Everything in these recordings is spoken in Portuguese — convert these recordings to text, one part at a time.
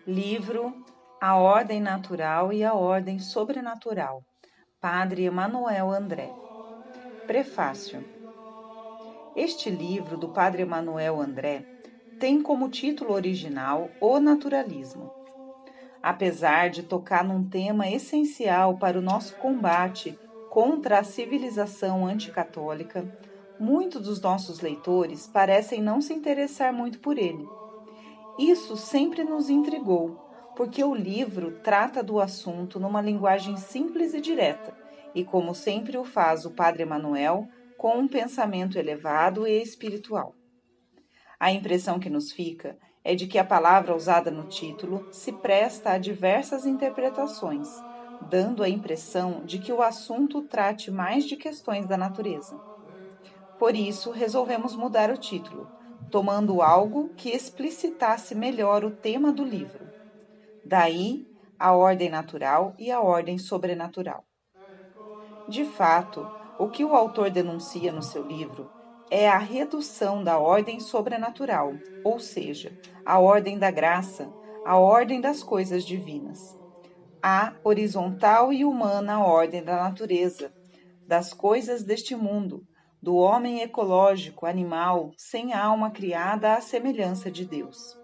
Livro A Ordem Natural e a Ordem Sobrenatural, Padre Emanuel André. Prefácio. Este livro do Padre Emanuel André tem como título original O Naturalismo. Apesar de tocar num tema essencial para o nosso combate contra a civilização anticatólica, muitos dos nossos leitores parecem não se interessar muito por ele. Isso sempre nos intrigou, porque o livro trata do assunto numa linguagem simples e direta, e como sempre o faz o Padre Emanuel, com um pensamento elevado e espiritual. A impressão que nos fica é de que a palavra usada no título se presta a diversas interpretações, dando a impressão de que o assunto trate mais de questões da natureza. Por isso, resolvemos mudar o título, tomando algo que explicitasse melhor o tema do livro. Daí, a ordem natural e a ordem sobrenatural. De fato, o que o autor denuncia no seu livro é a redução da ordem sobrenatural, ou seja, a ordem da graça, a ordem das coisas divinas. A horizontal e humana ordem da natureza, das coisas deste mundo, do homem ecológico, animal, sem alma criada à semelhança de Deus.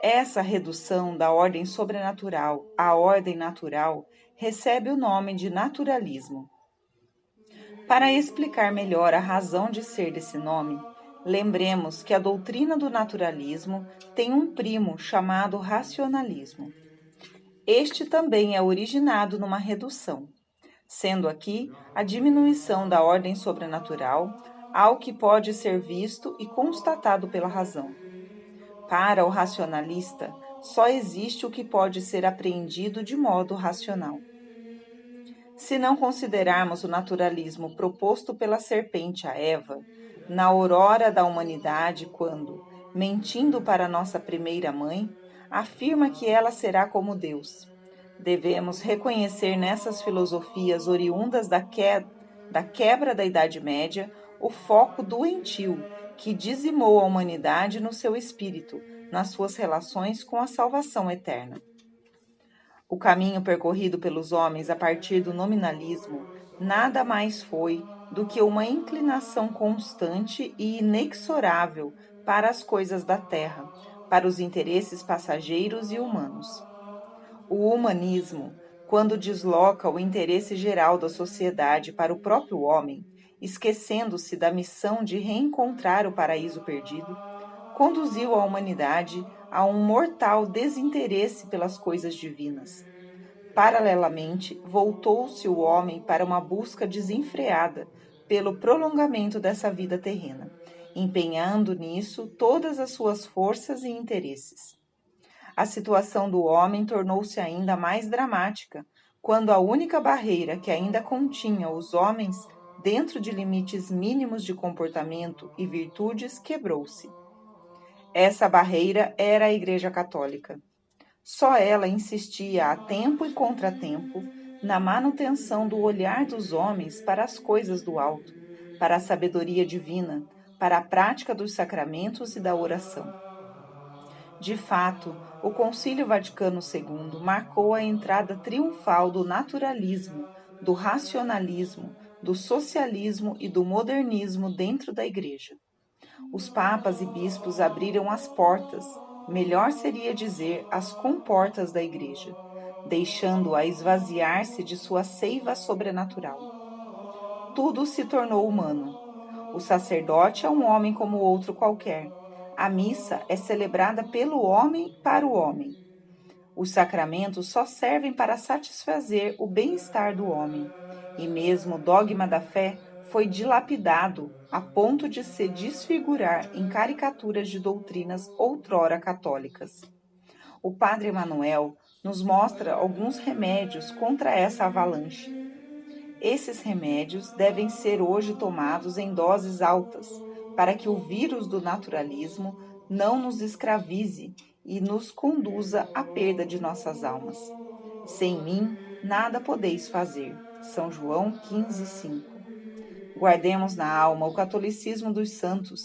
Essa redução da ordem sobrenatural à ordem natural recebe o nome de naturalismo. Para explicar melhor a razão de ser desse nome, lembremos que a doutrina do naturalismo tem um primo chamado racionalismo. Este também é originado numa redução, sendo aqui a diminuição da ordem sobrenatural ao que pode ser visto e constatado pela razão. Para o racionalista, só existe o que pode ser apreendido de modo racional. Se não considerarmos o naturalismo proposto pela serpente a Eva, na aurora da humanidade, quando, mentindo para nossa primeira mãe, afirma que ela será como Deus, devemos reconhecer nessas filosofias oriundas da quebra da Idade Média o foco doentio que dizimou a humanidade no seu espírito, nas suas relações com a salvação eterna. O caminho percorrido pelos homens a partir do nominalismo nada mais foi do que uma inclinação constante e inexorável para as coisas da terra, para os interesses passageiros e humanos. O humanismo, quando desloca o interesse geral da sociedade para o próprio homem, esquecendo-se da missão de reencontrar o paraíso perdido, conduziu a humanidade a um mortal desinteresse pelas coisas divinas. Paralelamente, voltou-se o homem para uma busca desenfreada pelo prolongamento dessa vida terrena, empenhando nisso todas as suas forças e interesses. A situação do homem tornou-se ainda mais dramática quando a única barreira que ainda continha os homens dentro de limites mínimos de comportamento e virtudes quebrou-se. Essa barreira era a Igreja Católica. Só ela insistia a tempo e contratempo na manutenção do olhar dos homens para as coisas do alto, para a sabedoria divina, para a prática dos sacramentos e da oração. De fato, o Concílio Vaticano II marcou a entrada triunfal do naturalismo, do racionalismo, do socialismo e do modernismo dentro da Igreja. Os papas e bispos abriram as portas, melhor seria dizer, as comportas da Igreja, deixando-a esvaziar-se de sua seiva sobrenatural. Tudo se tornou humano. O sacerdote é um homem como outro qualquer. A missa é celebrada pelo homem para o homem. Os sacramentos só servem para satisfazer o bem-estar do homem. E mesmo o dogma da fé foi dilapidado a ponto de se desfigurar em caricaturas de doutrinas outrora católicas. O Padre Emanuel nos mostra alguns remédios contra essa avalanche. Esses remédios devem ser hoje tomados em doses altas, para que o vírus do naturalismo não nos escravize e nos conduza à perda de nossas almas. Sem mim, nada podeis fazer. São João 15:5. Guardemos na alma o catolicismo dos santos,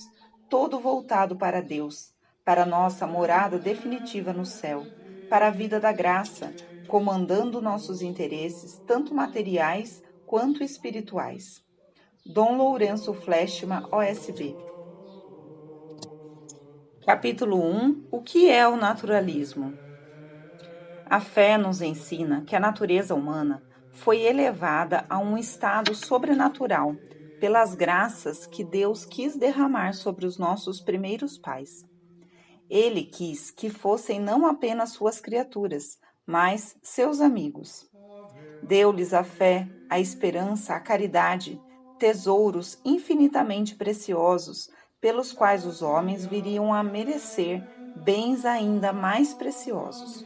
todo voltado para Deus, para nossa morada definitiva no céu, para a vida da graça, comandando nossos interesses, tanto materiais quanto espirituais. Dom Lourenço Fleshman, OSB. Capítulo 1. O que é o naturalismo? A fé nos ensina que a natureza humana foi elevada a um estado sobrenatural pelas graças que Deus quis derramar sobre os nossos primeiros pais. Ele quis que fossem não apenas suas criaturas, mas seus amigos. Deu-lhes a fé, a esperança, a caridade, tesouros infinitamente preciosos, pelos quais os homens viriam a merecer bens ainda mais preciosos.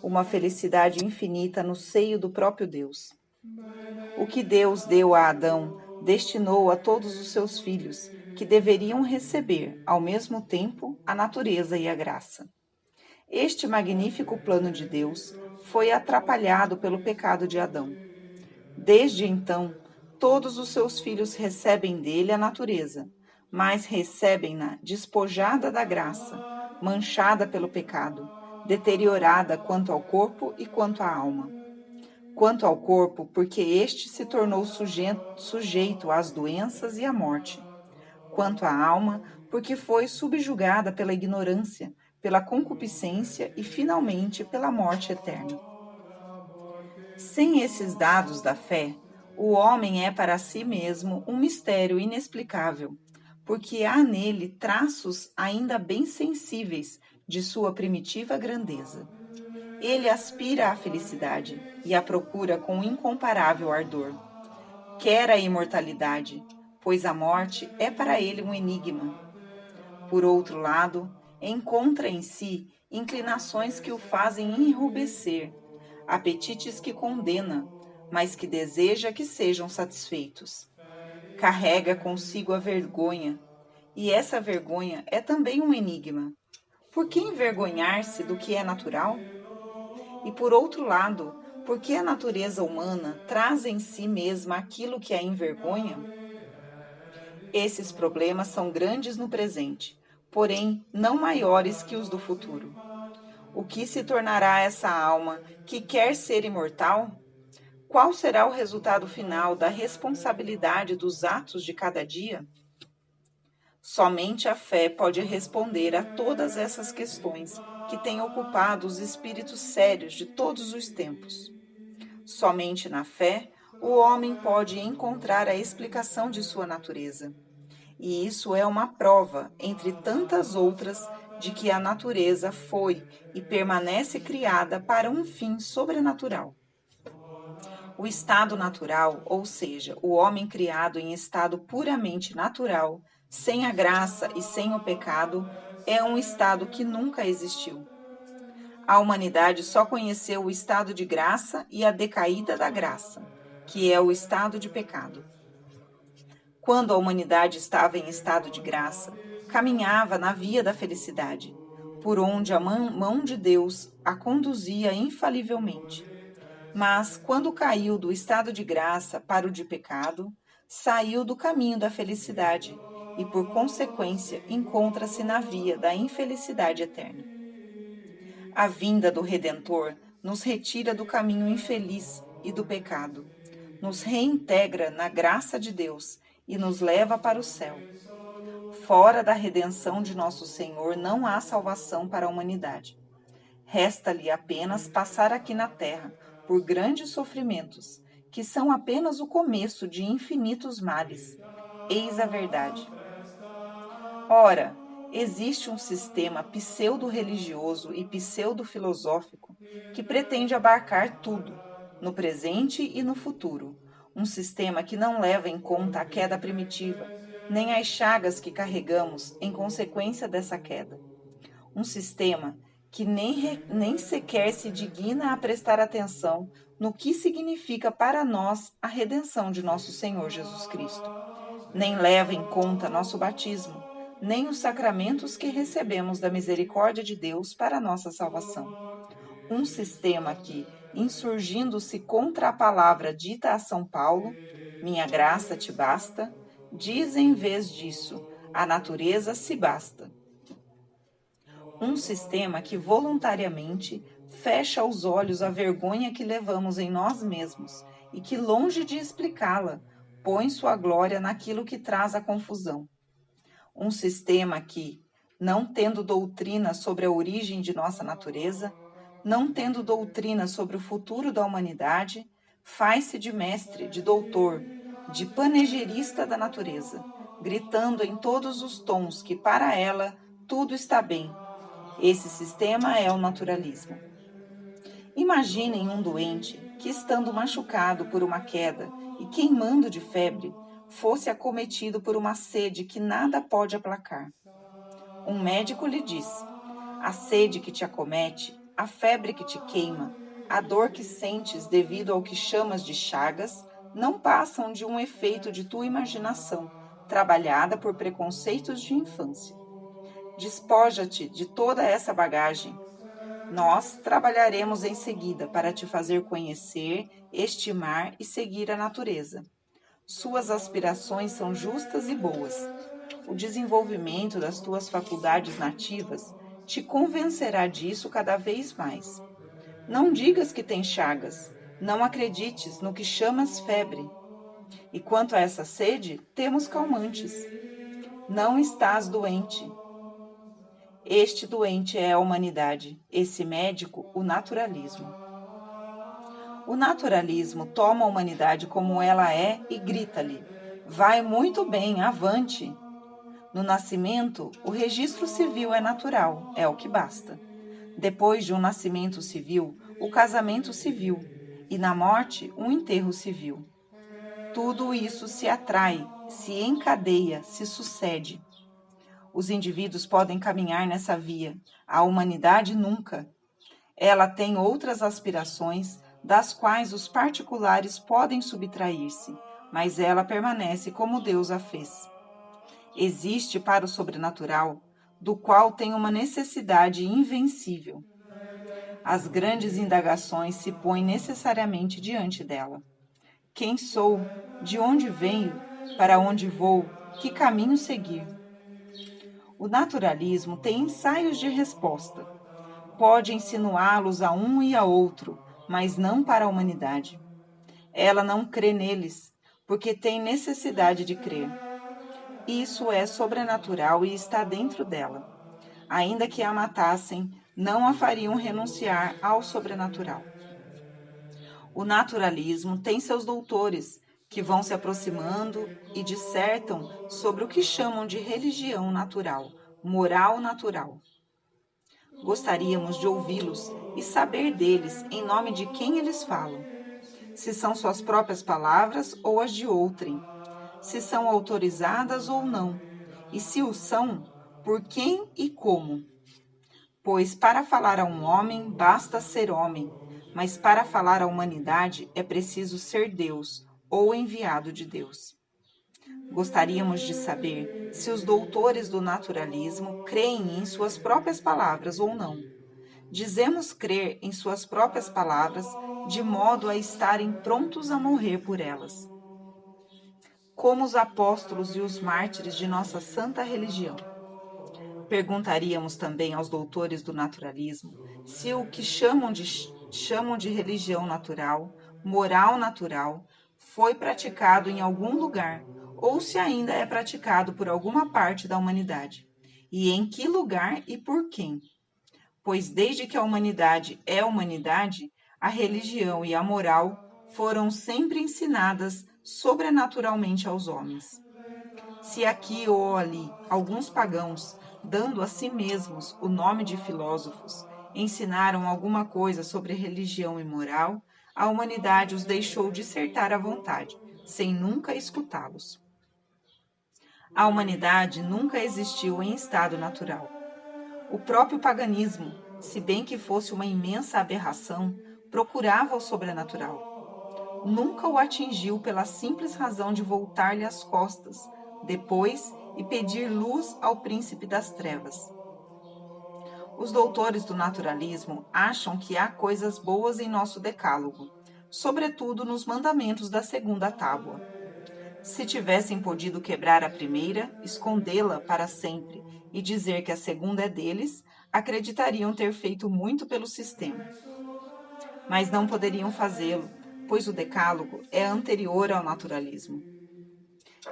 Uma felicidade infinita no seio do próprio Deus. O que Deus deu a Adão, destinou a todos os seus filhos, que deveriam receber, ao mesmo tempo, a natureza e a graça. Este magnífico plano de Deus foi atrapalhado pelo pecado de Adão. Desde então, todos os seus filhos recebem dele a natureza, mas recebem-na despojada da graça, manchada pelo pecado, deteriorada quanto ao corpo e quanto à alma. Quanto ao corpo, porque este se tornou sujeito às doenças e à morte. Quanto à alma, porque foi subjugada pela ignorância, pela concupiscência e, finalmente, pela morte eterna. Sem esses dados da fé, o homem é para si mesmo um mistério inexplicável, porque há nele traços ainda bem sensíveis de sua primitiva grandeza. Ele aspira à felicidade e a procura com incomparável ardor. Quer a imortalidade, pois a morte é para ele um enigma. Por outro lado, encontra em si inclinações que o fazem enrubescer, apetites que condena, mas que deseja que sejam satisfeitos. Carrega consigo a vergonha, e essa vergonha é também um enigma. Por que envergonhar-se do que é natural? E por outro lado, por que a natureza humana traz em si mesma aquilo que a envergonha? Esses problemas são grandes no presente, porém não maiores que os do futuro. O que se tornará essa alma que quer ser imortal? Qual será o resultado final da responsabilidade dos atos de cada dia? Somente a fé pode responder a todas essas questões que têm ocupado os espíritos sérios de todos os tempos. Somente na fé o homem pode encontrar a explicação de sua natureza. E isso é uma prova, entre tantas outras, de que a natureza foi e permanece criada para um fim sobrenatural. O estado natural, ou seja, o homem criado em estado puramente natural, sem a graça e sem o pecado, é um estado que nunca existiu. A humanidade só conheceu o estado de graça e a decaída da graça, que é o estado de pecado. Quando a humanidade estava em estado de graça, caminhava na via da felicidade, por onde a mão de Deus a conduzia infalivelmente. Mas, quando caiu do estado de graça para o de pecado, saiu do caminho da felicidade e, por consequência, encontra-se na via da infelicidade eterna. A vinda do Redentor nos retira do caminho infeliz e do pecado, nos reintegra na graça de Deus e nos leva para o céu. Fora da redenção de nosso Senhor não há salvação para a humanidade. Resta-lhe apenas passar aqui na terra por grandes sofrimentos, que são apenas o começo de infinitos males. Eis a verdade. Ora, existe um sistema pseudo-religioso e pseudo-filosófico que pretende abarcar tudo, no presente e no futuro. Um sistema que não leva em conta a queda primitiva, nem as chagas que carregamos em consequência dessa queda. Um sistema que nem sequer se digna a prestar atenção no que significa para nós a redenção de nosso Senhor Jesus Cristo. Nem leva em conta nosso batismo, nem os sacramentos que recebemos da misericórdia de Deus para a nossa salvação. Um sistema que, insurgindo-se contra a palavra dita a São Paulo, minha graça te basta, diz em vez disso, a natureza se basta. Um sistema que voluntariamente fecha os olhos à vergonha que levamos em nós mesmos e que, longe de explicá-la, põe sua glória naquilo que traz a confusão. Um sistema que, não tendo doutrina sobre a origem de nossa natureza, não tendo doutrina sobre o futuro da humanidade, faz-se de mestre, de doutor, de panegirista da natureza, gritando em todos os tons que para ela tudo está bem. Esse sistema é o naturalismo. Imaginem um doente que, estando machucado por uma queda e queimando de febre, fosse acometido por uma sede que nada pode aplacar. Um médico lhe diz: a sede que te acomete, a febre que te queima, a dor que sentes devido ao que chamas de chagas, não passam de um efeito de tua imaginação, trabalhada por preconceitos de infância. Despoja-te de toda essa bagagem. Nós trabalharemos em seguida para te fazer conhecer, estimar e seguir a natureza. Suas aspirações são justas e boas. O desenvolvimento das tuas faculdades nativas te convencerá disso cada vez mais. Não digas que tens chagas, não acredites no que chamas febre. E quanto a essa sede, temos calmantes. Não estás doente. Este doente é a humanidade, esse médico, o naturalismo. O naturalismo toma a humanidade como ela é e grita-lhe: vai muito bem, avante! No nascimento, o registro civil é natural, é o que basta. Depois de um nascimento civil, o casamento civil, e na morte, um enterro civil. Tudo isso se atrai, se encadeia, se sucede. Os indivíduos podem caminhar nessa via, a humanidade nunca. Ela tem outras aspirações, das quais os particulares podem subtrair-se, mas ela permanece como Deus a fez. Existe para o sobrenatural, do qual tem uma necessidade invencível. As grandes indagações se põem necessariamente diante dela. Quem sou? De onde venho? Para onde vou? Que caminho seguir? O naturalismo tem ensaios de resposta. Pode insinuá-los a um e a outro, mas não para a humanidade. Ela não crê neles, porque tem necessidade de crer. Isso é sobrenatural e está dentro dela. Ainda que a matassem, não a fariam renunciar ao sobrenatural. O naturalismo tem seus doutores, que vão se aproximando e dissertam sobre o que chamam de religião natural, moral natural. Gostaríamos de ouvi-los e saber deles em nome de quem eles falam. Se são suas próprias palavras ou as de outrem. Se são autorizadas ou não. E se o são, por quem e como. Pois para falar a um homem basta ser homem, mas para falar à humanidade é preciso ser Deus ou enviado de Deus. Gostaríamos de saber se os doutores do naturalismo creem em suas próprias palavras ou não. Dizemos crer em suas próprias palavras, de modo a estarem prontos a morrer por elas. Como os apóstolos e os mártires de nossa santa religião. Perguntaríamos também aos doutores do naturalismo se o que chamam de religião natural, moral natural, foi praticado em algum lugar, ou se ainda é praticado por alguma parte da humanidade, e em que lugar e por quem. Pois desde que a humanidade é humanidade, a religião e a moral foram sempre ensinadas sobrenaturalmente aos homens. Se aqui ou ali alguns pagãos, dando a si mesmos o nome de filósofos, ensinaram alguma coisa sobre religião e moral, a humanidade os deixou dissertar à vontade, sem nunca escutá-los. A humanidade nunca existiu em estado natural. O próprio paganismo, se bem que fosse uma imensa aberração, procurava o sobrenatural. Nunca o atingiu pela simples razão de voltar-lhe as costas, depois, e pedir luz ao príncipe das trevas. Os doutores do naturalismo acham que há coisas boas em nosso decálogo, sobretudo nos mandamentos da segunda tábua. Se tivessem podido quebrar a primeira, escondê-la para sempre e dizer que a segunda é deles, acreditariam ter feito muito pelo sistema, mas não poderiam fazê-lo, pois o Decálogo é anterior ao naturalismo.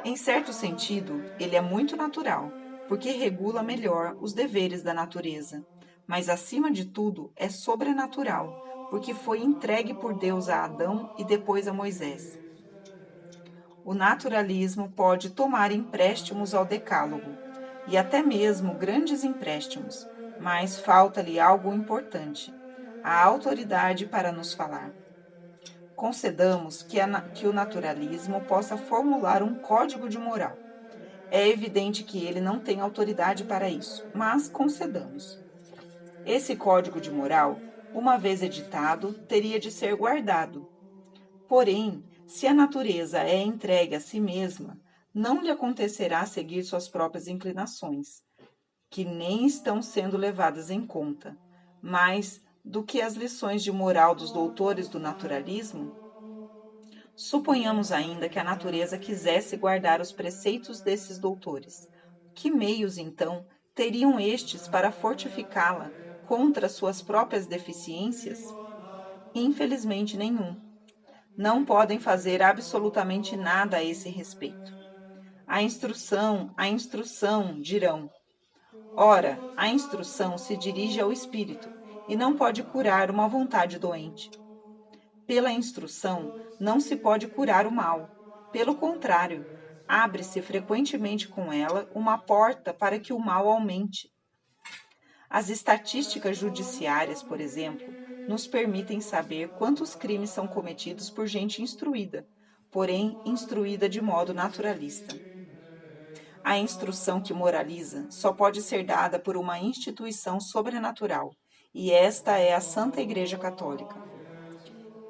Em certo sentido, ele é muito natural, porque regula melhor os deveres da natureza, mas acima de tudo é sobrenatural, porque foi entregue por Deus a Adão e depois a Moisés. O naturalismo pode tomar empréstimos ao Decálogo, e até mesmo grandes empréstimos, mas falta-lhe algo importante: a autoridade para nos falar. Concedamos que o naturalismo possa formular um código de moral. É evidente que ele não tem autoridade para isso, mas concedamos. Esse código de moral, uma vez editado, teria de ser guardado. Porém, se a natureza é entregue a si mesma, não lhe acontecerá seguir suas próprias inclinações, que nem estão sendo levadas em conta, mas do que as lições de moral dos doutores do naturalismo. Suponhamos ainda que a natureza quisesse guardar os preceitos desses doutores. Que meios, então, teriam estes para fortificá-la contra suas próprias deficiências? Infelizmente, nenhum. Não podem fazer absolutamente nada a esse respeito. A instrução, dirão. Ora, a instrução se dirige ao espírito e não pode curar uma vontade doente. Pela instrução, não se pode curar o mal. Pelo contrário, abre-se frequentemente com ela uma porta para que o mal aumente. As estatísticas judiciárias, por exemplo, nos permitem saber quantos crimes são cometidos por gente instruída, porém instruída de modo naturalista. A instrução que moraliza só pode ser dada por uma instituição sobrenatural, e esta é a Santa Igreja Católica.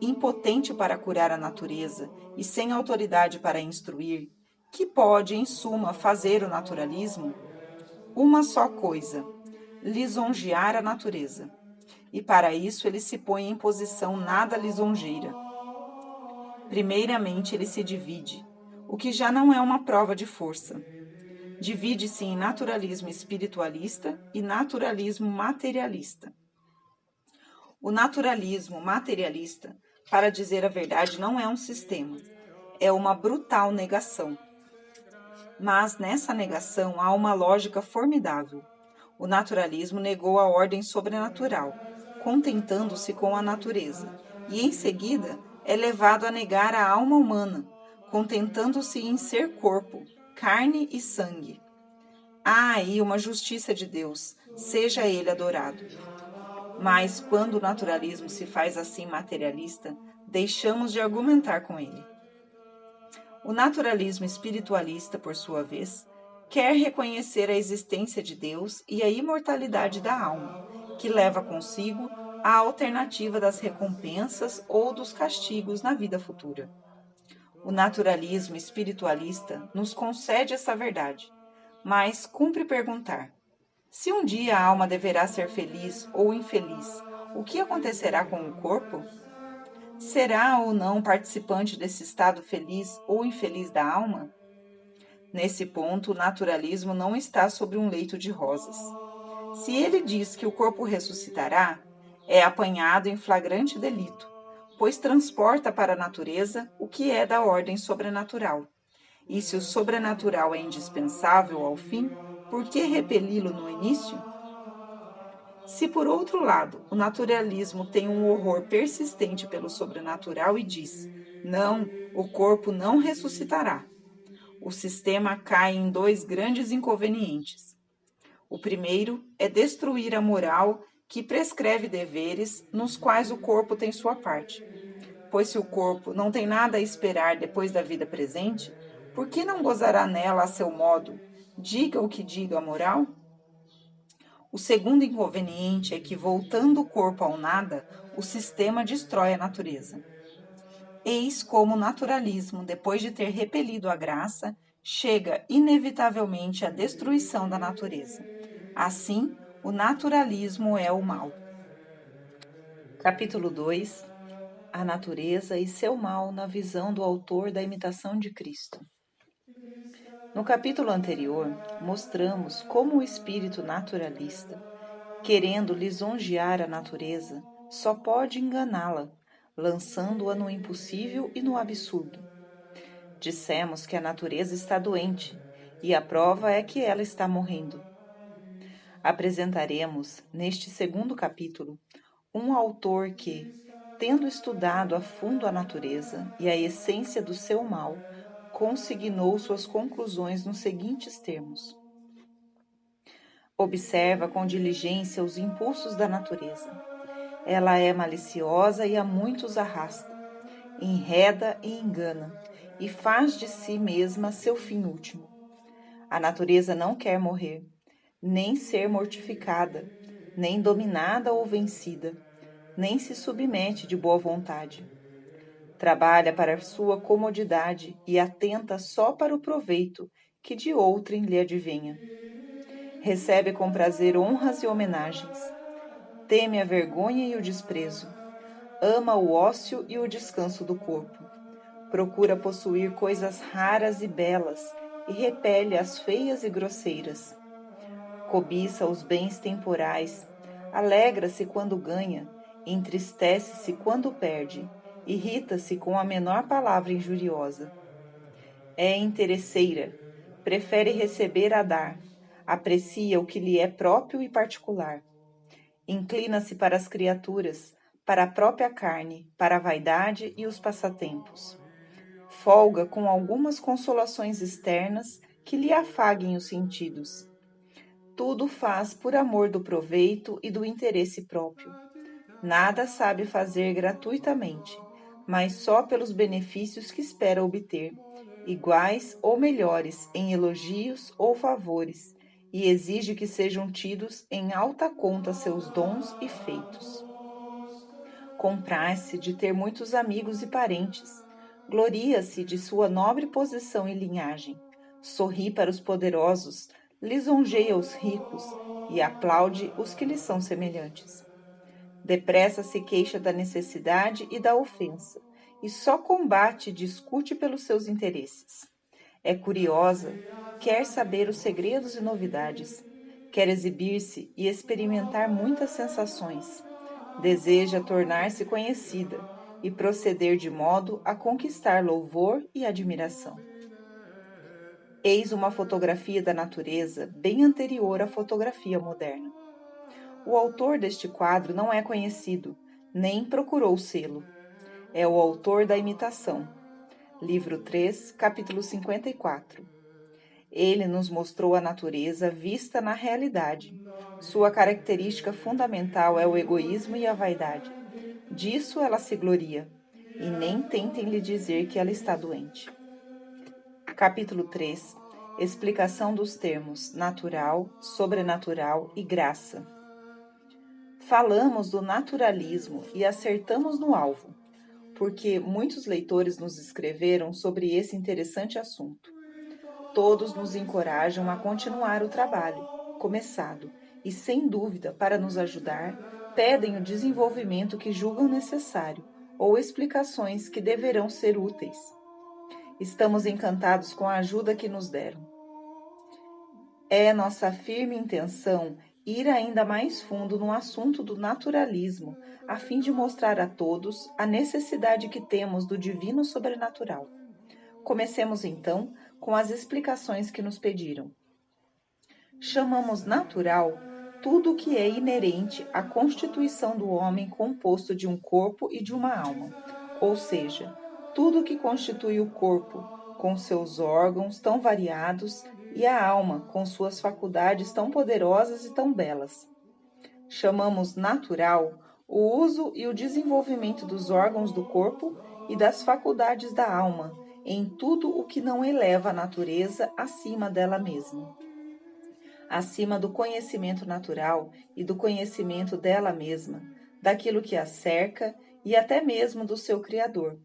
Impotente para curar a natureza e sem autoridade para instruir, que pode, em suma, fazer o naturalismo? Uma só coisa: lisonjear a natureza. E para isso ele se põe em posição nada lisonjeira. Primeiramente, ele se divide, o que já não é uma prova de força. Divide-se em naturalismo espiritualista e naturalismo materialista. O naturalismo materialista, para dizer a verdade, não é um sistema, é uma brutal negação. Mas nessa negação há uma lógica formidável. O naturalismo negou a ordem sobrenatural, contentando-se com a natureza, e em seguida é levado a negar a alma humana, contentando-se em ser corpo, carne e sangue. Há aí uma justiça de Deus, seja ele adorado. Mas quando o naturalismo se faz assim materialista, deixamos de argumentar com ele. O naturalismo espiritualista, por sua vez, quer reconhecer a existência de Deus e a imortalidade da alma, que leva consigo a alternativa das recompensas ou dos castigos na vida futura. O naturalismo espiritualista nos concede essa verdade, mas cumpre perguntar: se um dia a alma deverá ser feliz ou infeliz, o que acontecerá com o corpo? Será ou não participante desse estado feliz ou infeliz da alma? Nesse ponto, o naturalismo não está sobre um leito de rosas. Se ele diz que o corpo ressuscitará, é apanhado em flagrante delito, pois transporta para a natureza o que é da ordem sobrenatural. E se o sobrenatural é indispensável ao fim, por que repeli-lo no início? Se, por outro lado, o naturalismo tem um horror persistente pelo sobrenatural e diz: não, o corpo não ressuscitará, o sistema cai em dois grandes inconvenientes. O primeiro é destruir a moral que prescreve deveres nos quais o corpo tem sua parte. Pois se o corpo não tem nada a esperar depois da vida presente, por que não gozará nela a seu modo, diga o que diga a moral? O segundo inconveniente é que, voltando o corpo ao nada, o sistema destrói a natureza. Eis como o naturalismo, depois de ter repelido a graça, chega inevitavelmente à destruição da natureza. Assim, o naturalismo é o mal. Capítulo 2: A natureza e seu mal na visão do autor da Imitação de Cristo. No capítulo anterior, mostramos como o espírito naturalista querendo lisonjear a natureza, só pode enganá-la, lançando-a no impossível e no absurdo. Dissemos que a natureza está doente, e a prova é que ela está morrendo. Apresentaremos, neste segundo capítulo, um autor que, tendo estudado a fundo a natureza e a essência do seu mal, consignou suas conclusões nos seguintes termos: observa com diligência os impulsos da natureza. Ela é maliciosa e a muitos arrasta, enreda e engana, e faz de si mesma seu fim último. A natureza não quer morrer, nem ser mortificada, nem dominada ou vencida, nem se submete de boa vontade. Trabalha para sua comodidade e atenta só para o proveito que de outrem lhe advenha. Recebe com prazer honras e homenagens. Teme a vergonha e o desprezo. Ama o ócio e o descanso do corpo. Procura possuir coisas raras e belas e repele as feias e grosseiras. Cobiça os bens temporais, alegra-se quando ganha, entristece-se quando perde, irrita-se com a menor palavra injuriosa. É interesseira, prefere receber a dar, aprecia o que lhe é próprio e particular. Inclina-se para as criaturas, para a própria carne, para a vaidade e os passatempos. Folga com algumas consolações externas que lhe afaguem os sentidos. Tudo faz por amor do proveito e do interesse próprio. Nada sabe fazer gratuitamente, mas só pelos benefícios que espera obter, iguais ou melhores em elogios ou favores, e exige que sejam tidos em alta conta seus dons e feitos. Compraz-se de ter muitos amigos e parentes, gloria-se de sua nobre posição e linhagem, sorri para os poderosos, lisonjeia os ricos e aplaude os que lhe são semelhantes. Depressa se queixa da necessidade e da ofensa, e só combate e discute pelos seus interesses. É curiosa, quer saber os segredos e novidades, quer exibir-se e experimentar muitas sensações. Deseja tornar-se conhecida e proceder de modo a conquistar louvor e admiração. Eis uma fotografia da natureza bem anterior à fotografia moderna. O autor deste quadro não é conhecido, nem procurou sê-lo. É o autor da imitação. Livro 3, capítulo 54. Ele nos mostrou a natureza vista na realidade. Sua característica fundamental é o egoísmo e a vaidade. Disso ela se gloria, e nem tentem lhe dizer que ela está doente. Capítulo 3. Explicação dos termos natural, sobrenatural e graça. Falamos do naturalismo e acertamos no alvo, porque muitos leitores nos escreveram sobre esse interessante assunto. Todos nos encorajam a continuar o trabalho começado e, sem dúvida, para nos ajudar, pedem o desenvolvimento que julgam necessário ou explicações que deverão ser úteis. Estamos encantados com a ajuda que nos deram. É nossa firme intenção ir ainda mais fundo no assunto do naturalismo, a fim de mostrar a todos a necessidade que temos do divino sobrenatural. Comecemos então com as explicações que nos pediram. Chamamos natural tudo o que é inerente à constituição do homem composto de um corpo e de uma alma, ou seja, tudo o que constitui o corpo, com seus órgãos tão variados, e a alma, com suas faculdades tão poderosas e tão belas. Chamamos natural o uso e o desenvolvimento dos órgãos do corpo e das faculdades da alma, em tudo o que não eleva a natureza acima dela mesma. Acima do conhecimento natural e do conhecimento dela mesma, daquilo que a cerca e até mesmo do seu Criador,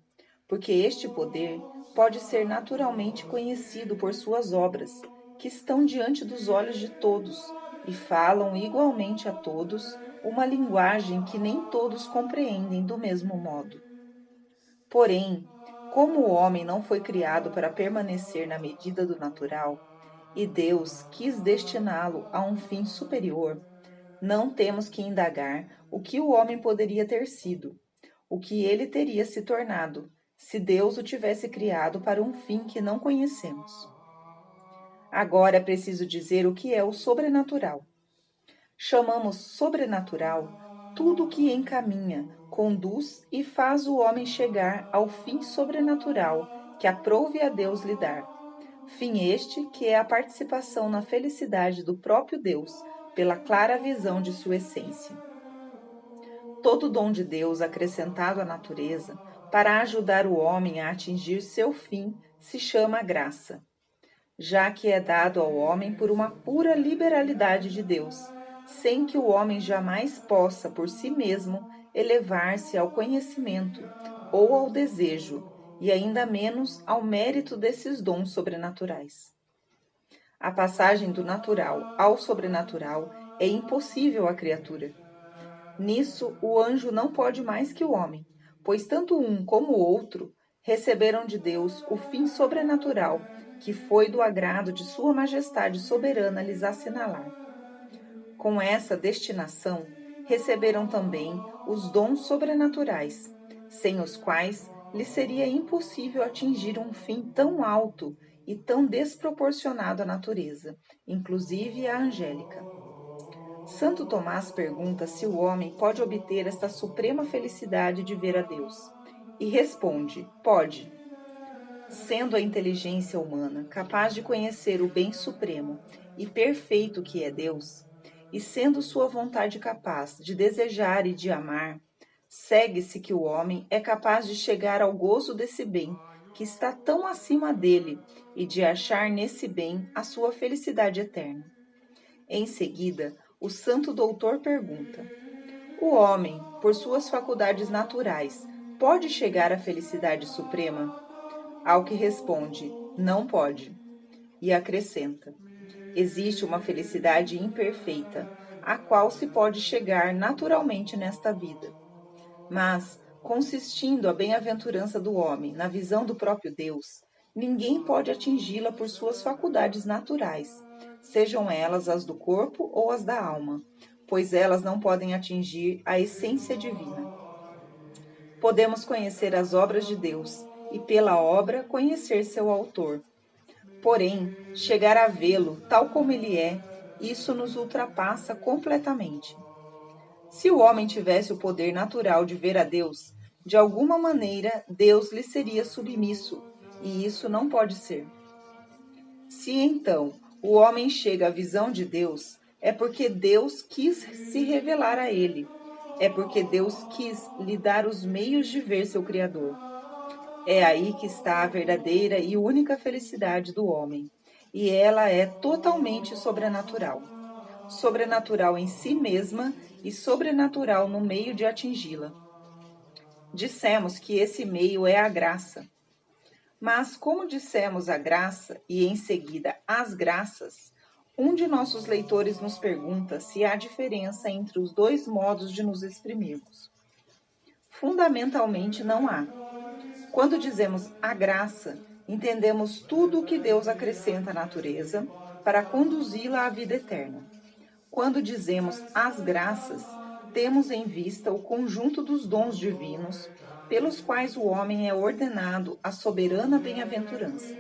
porque este poder pode ser naturalmente conhecido por suas obras, que estão diante dos olhos de todos e falam igualmente a todos uma linguagem que nem todos compreendem do mesmo modo. Porém, como o homem não foi criado para permanecer na medida do natural, e Deus quis destiná-lo a um fim superior, Não temos que indagar o que o homem poderia ter sido, o que ele teria se tornado, se Deus o tivesse criado para um fim que não conhecemos. Agora é preciso dizer o que é o sobrenatural. Chamamos sobrenatural tudo que encaminha, conduz e faz o homem chegar ao fim sobrenatural que aprouve a Deus lhe dar. Fim este que é a participação na felicidade do próprio Deus, pela clara visão de sua essência. Todo dom de Deus acrescentado à natureza para ajudar o homem a atingir seu fim se chama graça, já que é dado ao homem por uma pura liberalidade de Deus, sem que o homem jamais possa por si mesmo elevar-se ao conhecimento ou ao desejo, e ainda menos ao mérito desses dons sobrenaturais. A passagem do natural ao sobrenatural é impossível à criatura. Nisso, o anjo não pode mais que o homem, pois tanto um como o outro receberam de Deus o fim sobrenatural que foi do agrado de Sua Majestade soberana lhes assinalar. Com essa destinação, receberam também os dons sobrenaturais, sem os quais lhes seria impossível atingir um fim tão alto e tão desproporcionado à natureza, inclusive à angélica. Santo Tomás pergunta se o homem pode obter esta suprema felicidade de ver a Deus, e responde: pode. Sendo a inteligência humana capaz de conhecer o bem supremo e perfeito que é Deus, e sendo sua vontade capaz de desejar e de amar, segue-se que o homem é capaz de chegar ao gozo desse bem que está tão acima dele e de achar nesse bem a sua felicidade eterna. Em seguida, o santo doutor pergunta: o homem, por suas faculdades naturais, pode chegar à felicidade suprema? Ao que responde: não pode. E acrescenta: existe uma felicidade imperfeita, a qual se pode chegar naturalmente nesta vida. Mas, consistindo a bem-aventurança do homem na visão do próprio Deus, ninguém pode atingi-la por suas faculdades naturais, sejam elas as do corpo ou as da alma, pois elas não podem atingir a essência divina. Podemos conhecer as obras de Deus e, pela obra, conhecer seu autor. Porém, chegar a vê-lo tal como ele é, isso nos ultrapassa completamente. Se o homem tivesse o poder natural de ver a Deus, de alguma maneira Deus lhe seria submisso, e isso não pode ser. Se então o homem chega à visão de Deus, é porque Deus quis se revelar a ele, é porque Deus quis lhe dar os meios de ver seu Criador. É aí que está a verdadeira e única felicidade do homem, e ela é totalmente sobrenatural. Sobrenatural em si mesma e sobrenatural no meio de atingi-la. Dissemos que esse meio é a graça. Mas como dissemos a graça e em seguida as graças, um de nossos leitores nos pergunta se há diferença entre os dois modos de nos exprimirmos. Fundamentalmente não há. Quando dizemos a graça, entendemos tudo o que Deus acrescenta à natureza para conduzi-la à vida eterna. Quando dizemos as graças, temos em vista o conjunto dos dons divinos pelos quais o homem é ordenado à soberana bem-aventurança.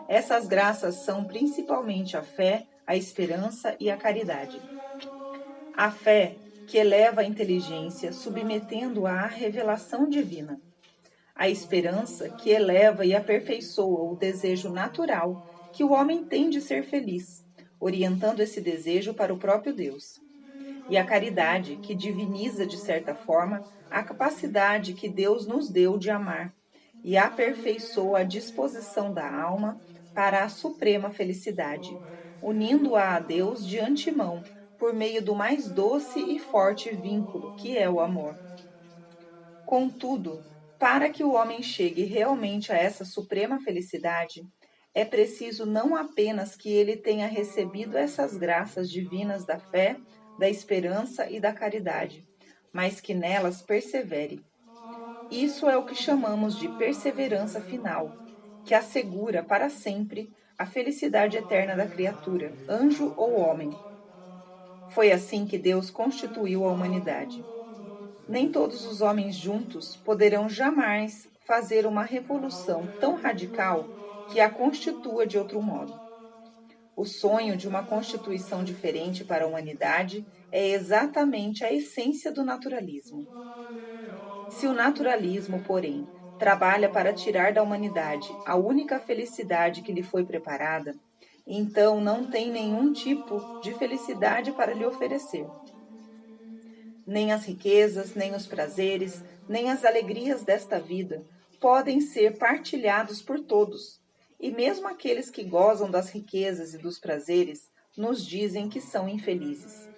Essas graças são principalmente a fé, a esperança e a caridade. A fé, que eleva a inteligência, submetendo-a à revelação divina. A esperança, que eleva e aperfeiçoa o desejo natural que o homem tem de ser feliz, orientando esse desejo para o próprio Deus. E a caridade, que diviniza, de certa forma, a capacidade que Deus nos deu de amar e aperfeiçoa a disposição da alma para a suprema felicidade, unindo-a a Deus de antemão, por meio do mais doce e forte vínculo, que é o amor. Contudo, para que o homem chegue realmente a essa suprema felicidade, é preciso não apenas que ele tenha recebido essas graças divinas da fé, da esperança e da caridade, mas que nelas persevere. Isso é o que chamamos de perseverança final, que assegura para sempre a felicidade eterna da criatura, anjo ou homem. Foi assim que Deus constituiu a humanidade. Nem todos os homens juntos poderão jamais fazer uma revolução tão radical que a constitua de outro modo. O sonho de uma constituição diferente para a humanidade é exatamente a essência do naturalismo. Se o naturalismo, porém, trabalha para tirar da humanidade a única felicidade que lhe foi preparada, então não tem nenhum tipo de felicidade para lhe oferecer. Nem as riquezas, nem os prazeres, nem as alegrias desta vida podem ser partilhados por todos. E mesmo aqueles que gozam das riquezas e dos prazeres nos dizem que são infelizes.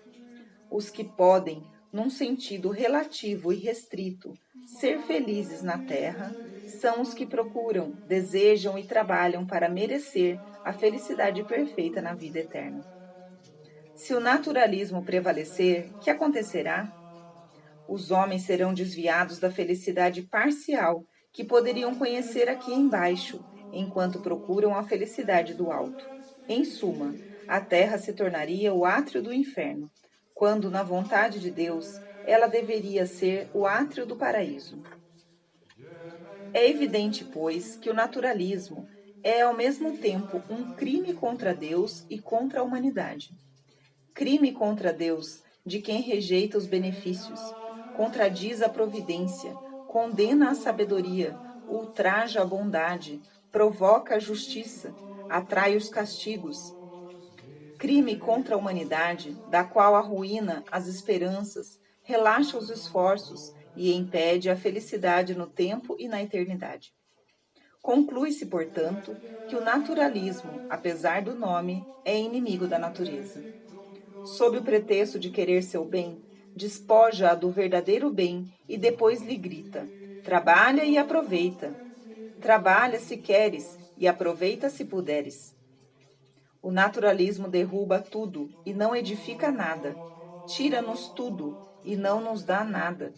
Os que podem, num sentido relativo e restrito, ser felizes na terra, são os que procuram, desejam e trabalham para merecer a felicidade perfeita na vida eterna. Se o naturalismo prevalecer, que acontecerá? Os homens serão desviados da felicidade parcial que poderiam conhecer aqui embaixo, enquanto procuram a felicidade do alto. Em suma, a terra se tornaria o átrio do inferno, quando, na vontade de Deus, ela deveria ser o átrio do paraíso. É evidente, pois, que o naturalismo é ao mesmo tempo um crime contra Deus e contra a humanidade. Crime contra Deus, de quem rejeita os benefícios, contradiz a providência, condena a sabedoria, ultraja a bondade, provoca a justiça, atrai os castigos. Crime contra a humanidade, da qual arruína as esperanças, relaxa os esforços e impede a felicidade no tempo e na eternidade. Conclui-se, portanto, que o naturalismo, apesar do nome, é inimigo da natureza. Sob o pretexto de querer seu bem, despoja-a do verdadeiro bem e depois lhe grita: trabalha e aproveita. Trabalha se queres e aproveita se puderes. O naturalismo derruba tudo e não edifica nada. Tira-nos tudo e não nos dá nada.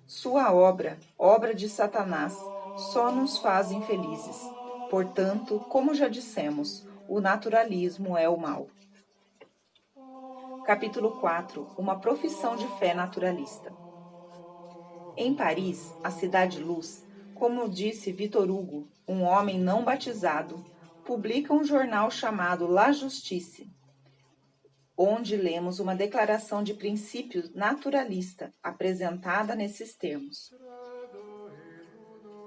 Sua obra, obra de Satanás, só nos faz infelizes. Portanto, como já dissemos, o naturalismo é o mal. Capítulo 4. Uma profissão de fé naturalista. Em Paris, a cidade-luz, como disse Victor Hugo, um homem não batizado, publica um jornal chamado La Justice, onde lemos uma declaração de princípios naturalista apresentada nesses termos.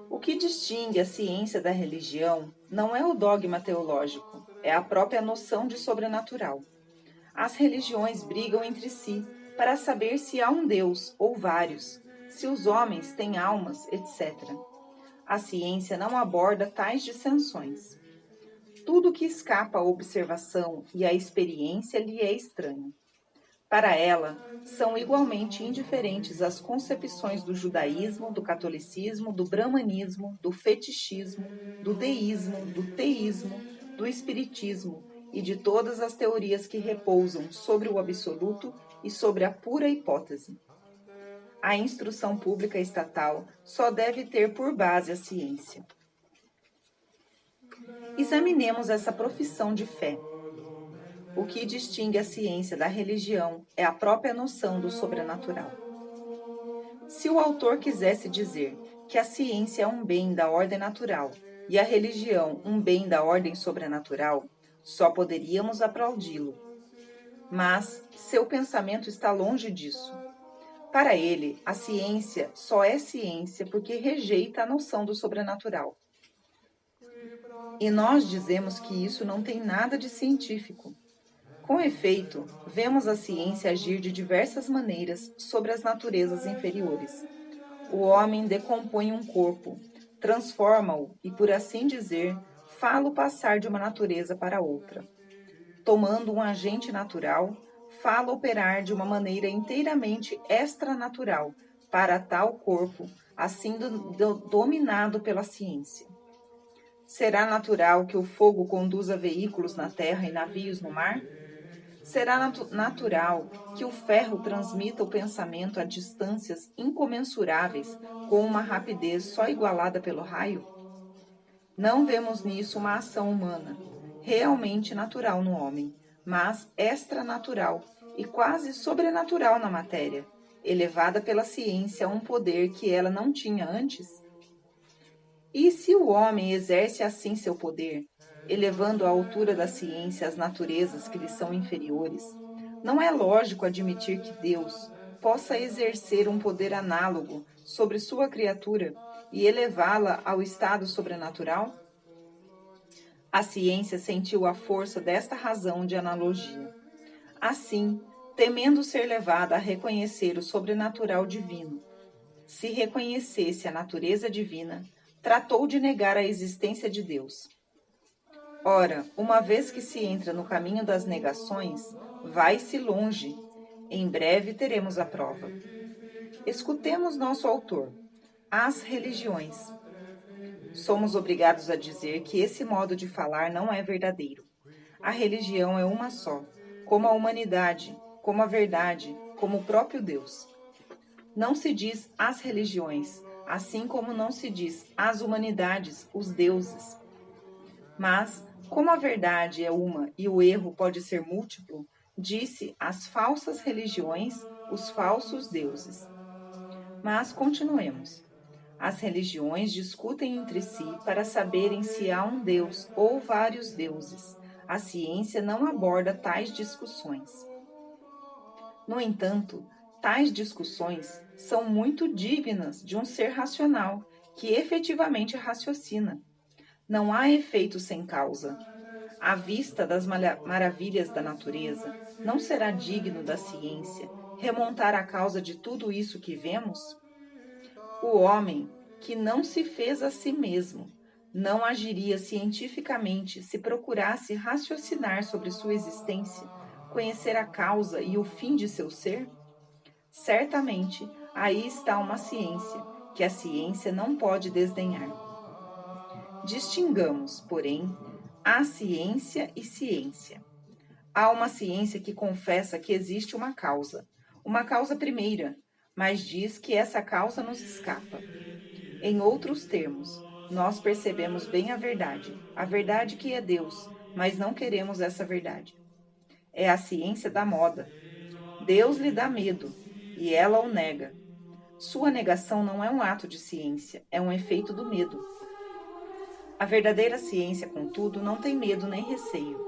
O que distingue a ciência da religião não é o dogma teológico, é a própria noção de sobrenatural. As religiões brigam entre si para saber se há um Deus ou vários, se os homens têm almas, etc. A ciência não aborda tais dissensões. Tudo que escapa à observação e à experiência lhe é estranho. Para ela, são igualmente indiferentes as concepções do judaísmo, do catolicismo, do brahmanismo, do fetichismo, do deísmo, do teísmo, do espiritismo e de todas as teorias que repousam sobre o absoluto e sobre a pura hipótese. A instrução pública estatal só deve ter por base a ciência. Examinemos essa profissão de fé. O que distingue a ciência da religião é a própria noção do sobrenatural. Se o autor quisesse dizer que a ciência é um bem da ordem natural e a religião um bem da ordem sobrenatural, só poderíamos aplaudi-lo. Mas seu pensamento está longe disso. Para ele, a ciência só é ciência porque rejeita a noção do sobrenatural. E nós dizemos que isso não tem nada de científico. Com efeito, vemos a ciência agir de diversas maneiras sobre as naturezas inferiores. O homem decompõe um corpo, transforma-o e, por assim dizer, fala-o passar de uma natureza para outra. Tomando um agente natural, fala operar de uma maneira inteiramente extranatural para tal corpo, assim dominado pela ciência. Será natural que o fogo conduza veículos na terra e navios no mar? Será natural que o ferro transmita o pensamento a distâncias incomensuráveis com uma rapidez só igualada pelo raio? Não vemos nisso uma ação humana, realmente natural no homem, mas extranatural, e quase sobrenatural na matéria, elevada pela ciência a um poder que ela não tinha antes? E se o homem exerce assim seu poder, elevando à altura da ciência as naturezas que lhe são inferiores, não é lógico admitir que Deus possa exercer um poder análogo sobre sua criatura e elevá-la ao estado sobrenatural? A ciência sentiu a força desta razão de analogia. Assim, temendo ser levada a reconhecer o sobrenatural divino, se reconhecesse a natureza divina, tratou de negar a existência de Deus. Ora, uma vez que se entra no caminho das negações, vai-se longe. Em breve teremos a prova. Escutemos nosso autor. As religiões. Somos obrigados a dizer que esse modo de falar não é verdadeiro. A religião é uma só, como a humanidade, como a verdade, como o próprio Deus. Não se diz as religiões, assim como não se diz as humanidades, os deuses. Mas, como a verdade é uma e o erro pode ser múltiplo, disse as falsas religiões, os falsos deuses. Mas continuemos. As religiões discutem entre si para saberem se há um Deus ou vários deuses. A ciência não aborda tais discussões. No entanto, tais discussões são muito dignas de um ser racional, que efetivamente raciocina. Não há efeito sem causa. À vista das maravilhas da natureza, não será digno da ciência remontar a causa de tudo isso que vemos? O homem, que não se fez a si mesmo, não agiria cientificamente se procurasse raciocinar sobre sua existência, conhecer a causa e o fim de seu ser? Certamente, aí está uma ciência, que a ciência não pode desdenhar. Distingamos, porém, a ciência e ciência. Há uma ciência que confessa que existe uma causa primeira, mas diz que essa causa nos escapa. Em outros termos, nós percebemos bem a verdade que é Deus, mas não queremos essa verdade. É a ciência da moda. Deus lhe dá medo, e ela o nega. Sua negação não é um ato de ciência, é um efeito do medo. A verdadeira ciência, contudo, não tem medo nem receio.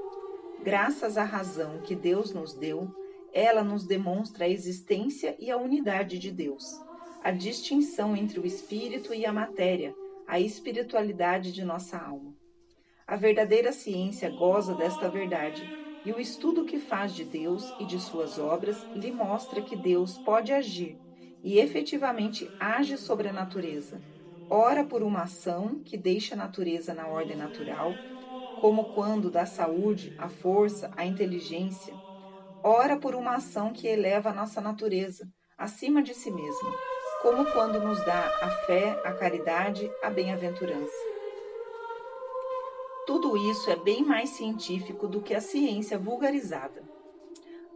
Graças à razão que Deus nos deu, ela nos demonstra a existência e a unidade de Deus, a distinção entre o espírito e a matéria, a espiritualidade de nossa alma. A verdadeira ciência goza desta verdade, e o estudo que faz de Deus e de suas obras lhe mostra que Deus pode agir, e efetivamente age sobre a natureza, ora por uma ação que deixa a natureza na ordem natural, como quando dá saúde, a força, a inteligência, ora por uma ação que eleva a nossa natureza acima de si mesma, como quando nos dá a fé, a caridade, a bem-aventurança. Tudo isso é bem mais científico do que a ciência vulgarizada.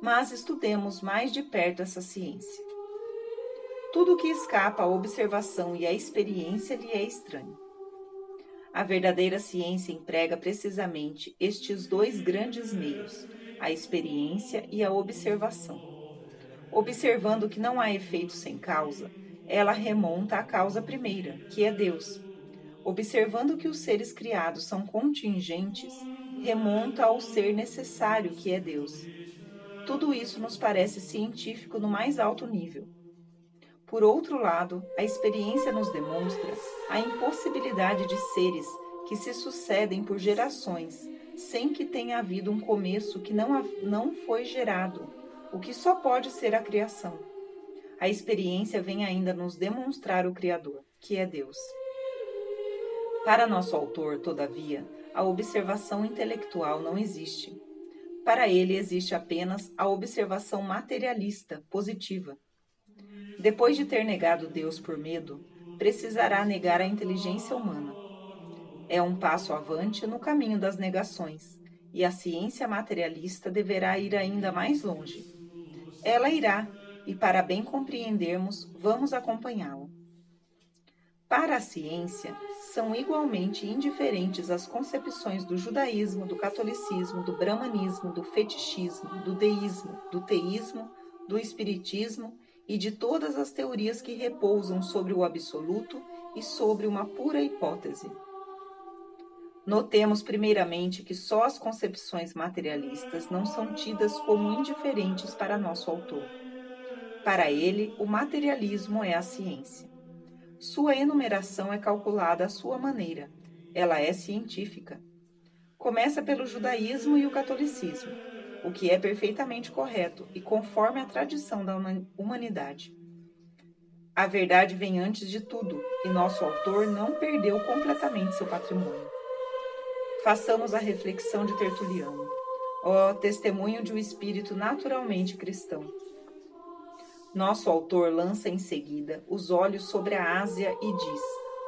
Mas estudemos mais de perto essa ciência. Tudo que escapa à observação e à experiência lhe é estranho. A verdadeira ciência emprega precisamente estes dois grandes meios, a experiência e a observação. Observando que não há efeito sem causa, ela remonta à causa primeira, que é Deus. Observando que os seres criados são contingentes, remonta ao ser necessário, que é Deus. Tudo isso nos parece científico no mais alto nível. Por outro lado, a experiência nos demonstra a impossibilidade de seres que se sucedem por gerações, sem que tenha havido um começo que não foi gerado, o que só pode ser a criação. A experiência vem ainda nos demonstrar o Criador, que é Deus. Para nosso autor, todavia, a observação intelectual não existe. Para ele existe apenas a observação materialista, positiva. Depois de ter negado Deus por medo, precisará negar a inteligência humana. É um passo avante no caminho das negações, e a ciência materialista deverá ir ainda mais longe. Ela irá, e para bem compreendermos, vamos acompanhá-la. Para a ciência, são igualmente indiferentes as concepções do judaísmo, do catolicismo, do brahmanismo, do fetichismo, do deísmo, do teísmo, do espiritismo e de todas as teorias que repousam sobre o absoluto e sobre uma pura hipótese. Notemos primeiramente que só as concepções materialistas não são tidas como indiferentes para nosso autor. Para ele, o materialismo é a ciência. Sua enumeração é calculada à sua maneira. Ela é científica. Começa pelo judaísmo e o catolicismo, o que é perfeitamente correto e conforme a tradição da humanidade. A verdade vem antes de tudo, e nosso autor não perdeu completamente seu patrimônio. Façamos a reflexão de Tertuliano, ó testemunho de um espírito naturalmente cristão. Nosso autor lança em seguida os olhos sobre a Ásia e diz,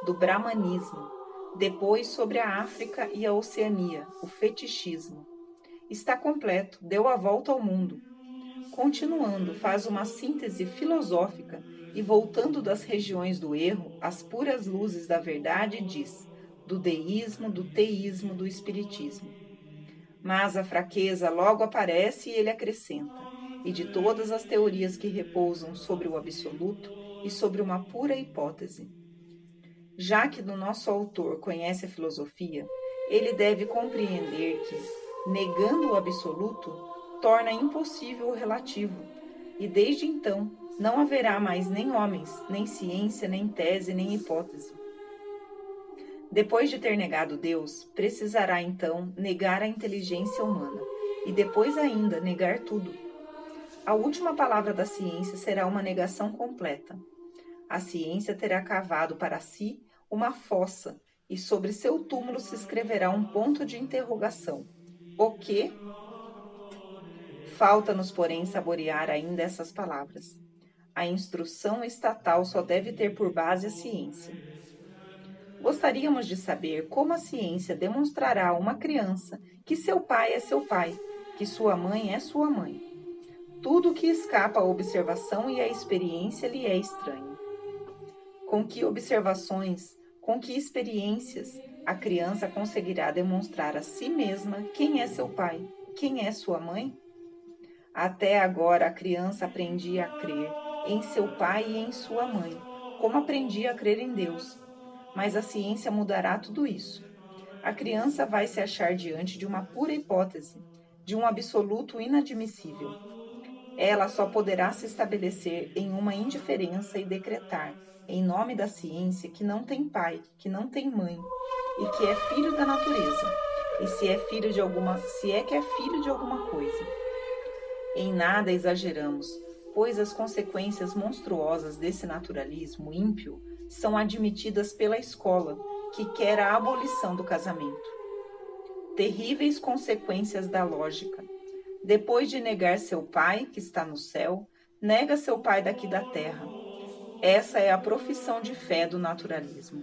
do brahmanismo, depois sobre a África e a Oceania, o fetichismo. Está completo, deu a volta ao mundo. Continuando, faz uma síntese filosófica e voltando das regiões do erro às puras luzes da verdade, diz, do deísmo, do teísmo, do espiritismo. Mas a fraqueza logo aparece e ele acrescenta, e de todas as teorias que repousam sobre o absoluto e sobre uma pura hipótese. Já que do nosso autor conhece a filosofia, ele deve compreender que, negando o absoluto, torna impossível o relativo, e desde então não haverá mais nem homens, nem ciência, nem tese, nem hipótese. Depois de ter negado Deus, precisará então negar a inteligência humana, e depois ainda negar tudo. A última palavra da ciência será uma negação completa. A ciência terá cavado para si uma fossa, e sobre seu túmulo se escreverá um ponto de interrogação. O quê? Falta-nos, porém, saborear ainda essas palavras. A instrução estatal só deve ter por base a ciência. Gostaríamos de saber como a ciência demonstrará a uma criança que seu pai é seu pai, que sua mãe é sua mãe. Tudo que escapa à observação e à experiência lhe é estranho. Com que observações, com que experiências, a criança conseguirá demonstrar a si mesma quem é seu pai, quem é sua mãe? Até agora a criança aprendia a crer em seu pai e em sua mãe, como aprendia a crer em Deus. Mas a ciência mudará tudo isso. A criança vai se achar diante de uma pura hipótese, de um absoluto inadmissível. Ela só poderá se estabelecer em uma indiferença e decretar, em nome da ciência, que não tem pai, que não tem mãe, e que é filho da natureza, e se é que é filho de alguma coisa. Em nada exageramos, pois as consequências monstruosas desse naturalismo ímpio são admitidas pela escola, que quer a abolição do casamento. Terríveis consequências da lógica. Depois de negar seu pai, que está no céu, nega seu pai daqui da terra. Essa é a profissão de fé do naturalismo.